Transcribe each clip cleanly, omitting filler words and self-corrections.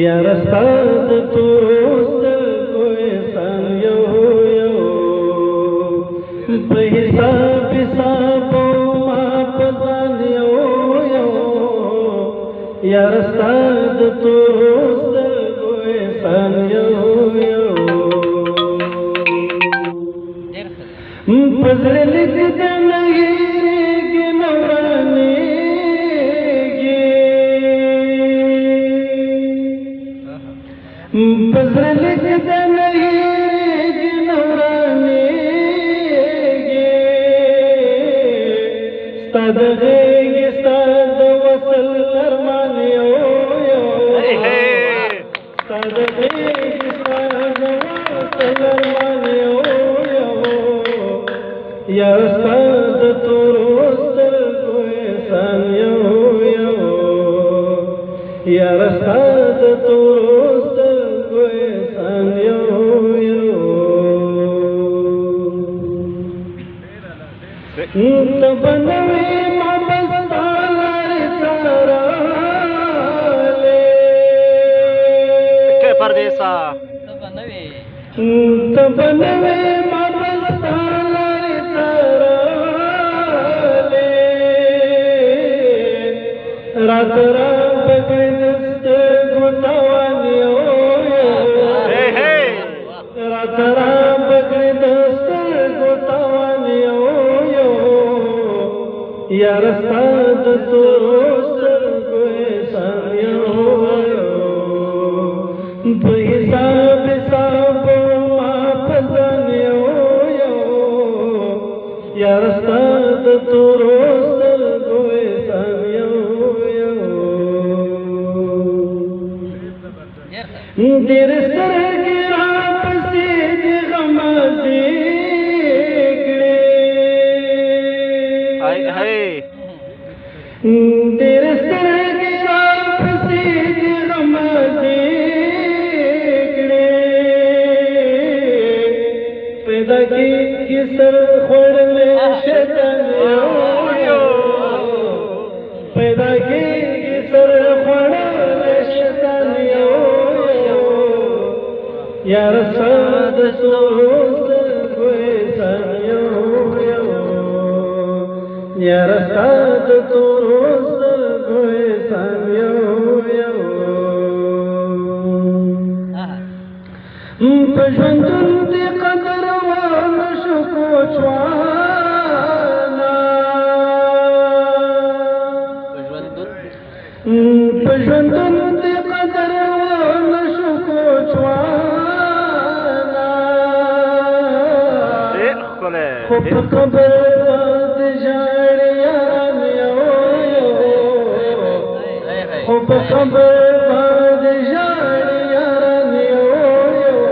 یار ستا د تورو سترګو احسان یو یو په حساب حساب ما په ځان یو یو یار ستا د تورو سترګو احسان یو یو په زړه لیکل نه هېرېږي نه ورانېږي په زړه لیکل نه هېرېږي نه ورانېږي ستا د غېږې ستا د وصل ارمان یو یو ستا د غېږې ستا د وصل ارمان یو یار ستا د تورو سترګو احسان یو یو یار ستا د تورو سترګو احسان یو یو ته به نه وې ما به ستا لارې څارلې پردیسا ته به نه وې ما به ستا رات را بکړې د سترګو تاوان یو رات را بکړې د سترګو تاوان یو یو یار ستا د تورو سترګو احسان یو یو په حساب حساب ما په ځان یو یو یار ستا د تورو سترګو احسان یو ډېر سترګې راپسې دې غمازې کړې ډېر سترګې راپسې دې غمازې کړې پیدا کېږي سر خوړلې شیطان یو پیدا کېږي سر خوړلې شیطان یو یار ستا د تورو سترګو احسان یو یو یار ستا د تورو سترګو احسان یو یو په ژوندون دې قدر ونه شو کوچوانا په ژوندون دې قدر ونه شو کوچوانا خو په قبر باندې ژاړي یاران یو یو خو په قبر باندې ژاړي یاران یو یو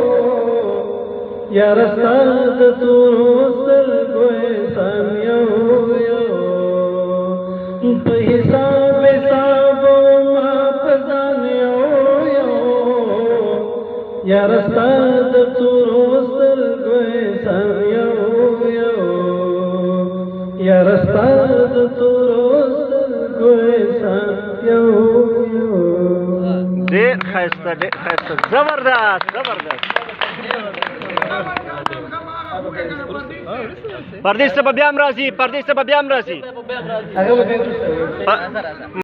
یار ستا د تورو سترګو احسان یو یو په حساب حساب ما په ځان یو یو یار ستا د تورو سترګو احسان یو یو یار ستا د تورو سترګو احسان یو یو ډېر ښایسته زبردست زبردست پردیس ته به بیا هم راځي